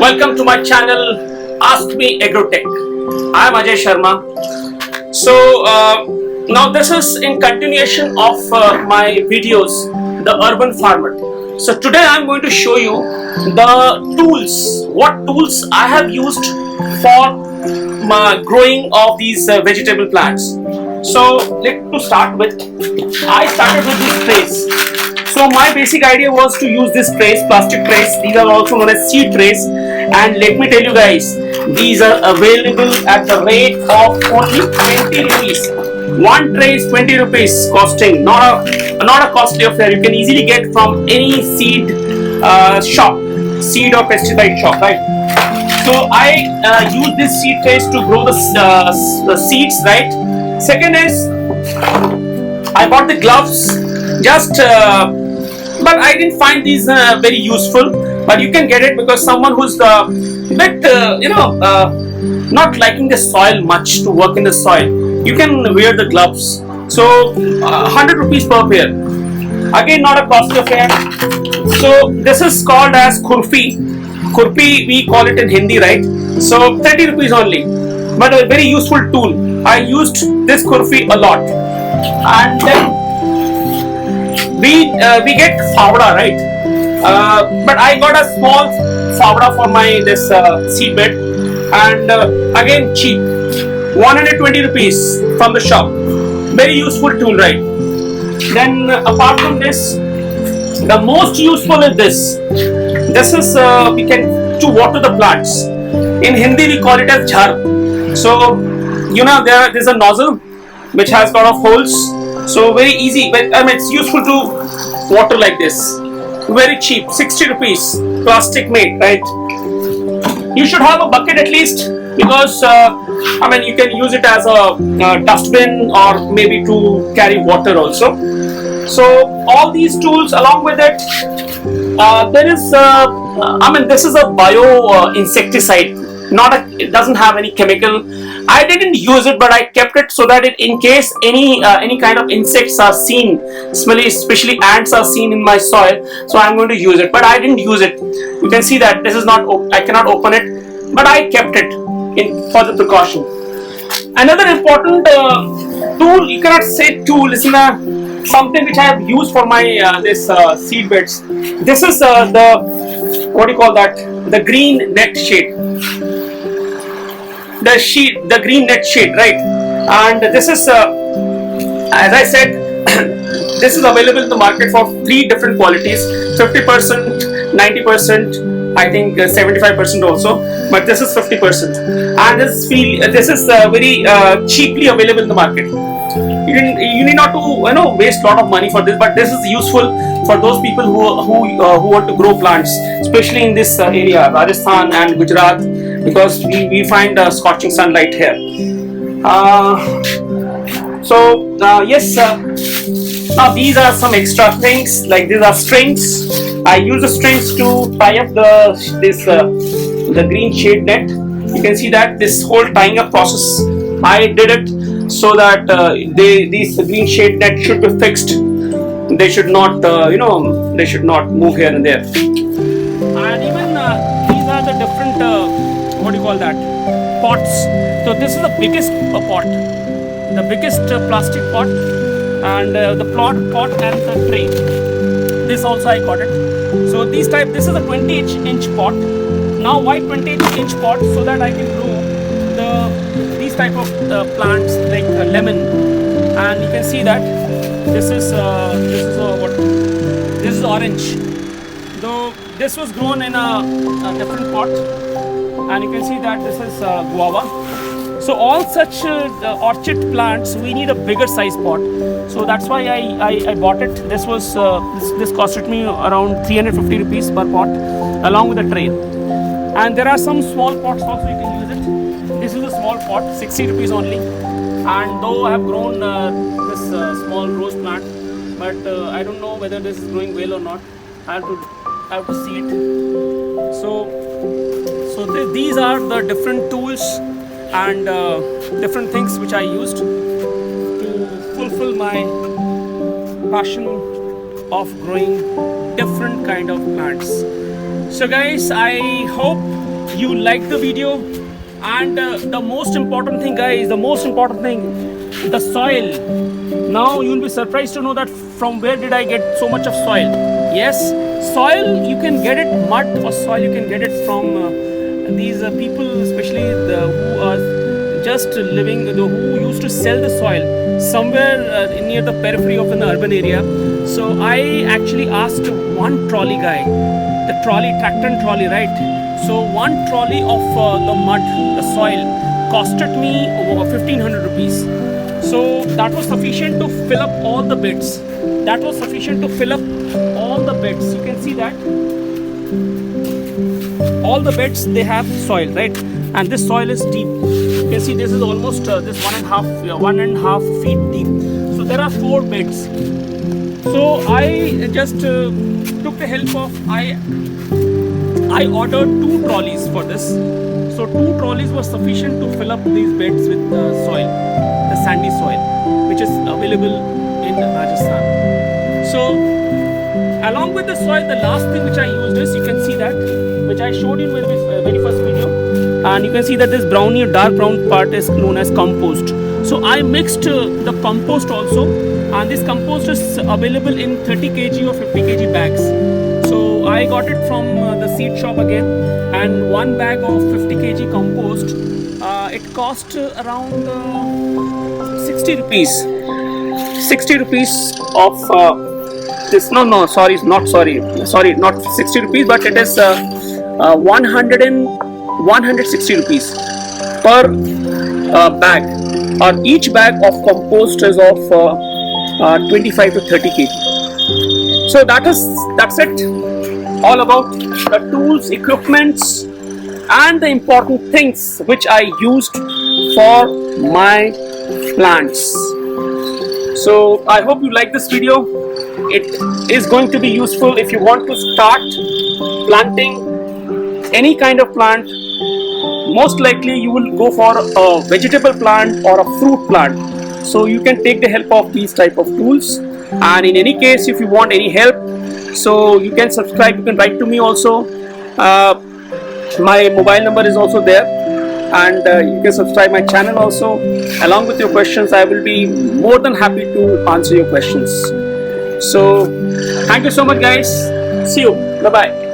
Welcome to my channel Ask Me Agrotech. I am Ajay Sharma. So now this is in continuation of my videos, the urban farmer. So today I am going to show you the tools, what tools I have used for my growing of these vegetable plants. So let's start with, I started with these trays. So my basic idea was to use this trays, plastic trays. These are also known as seed trays. And let me tell you guys, these are available at the rate of only 20 rupees. One tray is 20 rupees costing, not a costly affair. You can easily get from any seed shop, seed or pesticide shop, right? So I use this seed trays to grow the seeds, right? Second is, I bought the gloves, but I didn't find these very useful. But you can get it because someone who's not liking the soil much to work in the soil, you can wear the gloves. So 100 rupees per pair. Again, not a costly affair. So this is called as khurfi. Khurpi we call it in Hindi, right? So 30 rupees only, but a very useful tool. I used this khurfi a lot. And then we get fawda, right? But I got a small fawda for my this seed bed, and again cheap, 120 rupees from the shop. Very useful tool, right? Then apart from this, the most useful is this. This is we can to water the plants. In Hindi we call it as jhar. So there's a nozzle which has lot of holes. So very easy, but it's useful to water like this. Very cheap, 60 rupees, plastic made, right? You should have a bucket at least, because you can use it as a dustbin or maybe to carry water also. So all these tools, along with it, there is this is a bio insecticide. It doesn't have any chemical. I didn't use it, but I kept it so that in case any kind of insects are seen, especially ants are seen in my soil, so I'm going to use it. But I didn't use it. You can see that this is not. I cannot open it, but I kept it for the precaution. Another important tool, you cannot say tool, is something which I have used for my this seed beds. This is the green net shade. The green net shade, right? And this is, as I said, this is available in the market for 3 different qualities: 50%, 90%, I think 75% also. But this is 50%, and this is very cheaply available in the market. You need not to waste a lot of money for this, but this is useful for those people who want to grow plants, especially in this area, Rajasthan and Gujarat, because we find scorching sunlight here. Yes, now these are some extra things, like these are strings. I use the strings to tie up the green shade net. You can see that this whole tying up process, I did it so that these green shade net should be fixed. They should not they should not move here and there. And even these are the different pots. So this is the biggest pot, the biggest plastic pot, and the pot and the tray. This also I got it. So this is a 20-inch pot. Now why 20-inch pot? So that I can grow these type of plants like lemon. And you can see that this is orange. Though this was grown in a different pot, and you can see that this is guava. So all such orchid plants, we need a bigger size pot. So that's why I bought it. This was this costed me around 350 rupees per pot, along with the tray. And there are some small pots also, you can use it. This is a small pot, 60 rupees only. And though I have grown this small rose plant, but I don't know whether this is growing well or not. I have to see it. So these are the different tools and different things which I used to fulfill my passion of growing different kind of plants. So guys, I hope you like the video, and the most important thing, guys, the soil. Now you will be surprised to know that from where did I get so much of soil. Yes, soil you can get it, mud or soil you can get it from these people, especially who are just living, who used to sell the soil somewhere near the periphery of an urban area. So I actually asked one trolley guy, the trolley, tractor and trolley, right? So one trolley of the mud, the soil, costed me over 1500 rupees. So that was sufficient to fill up all the beds. That was sufficient to fill up all the beds. You can see that all the beds, they have soil, right? And this soil is deep. You can see this is almost this 1.5 feet deep. So there are 4 beds. So I just took the help of, I ordered 2 trolleys for this. So 2 trolleys were sufficient to fill up these beds with soil, the sandy soil, which is available in Rajasthan. So along with the soil, the last thing which I used is, you can see that, which I showed you in the very first video, and you can see that this browny or dark brown part is known as compost. So I mixed the compost also, and this compost is available in 30 kg or 50 kg bags. So I got it from the seed shop again, and one bag of 50 kg compost, it cost around 60 rupees. 60 rupees of this, not 60 rupees, but it is 160 rupees per bag, or each bag of compost is of 25 to 30 kg. So that's it, all about the tools, equipments, and the important things which I used for my plants. So I hope you like this video. It is going to be useful if you want to start planting any kind of plant. Most likely you will go for a vegetable plant or a fruit plant. So you can take the help of these type of tools. And in any case, if you want any help, so you can subscribe, you can write to me also. My mobile number is also there, and you can subscribe my channel also. Along with your questions, I will be more than happy to answer your questions. So thank you so much, guys. See you. Bye bye.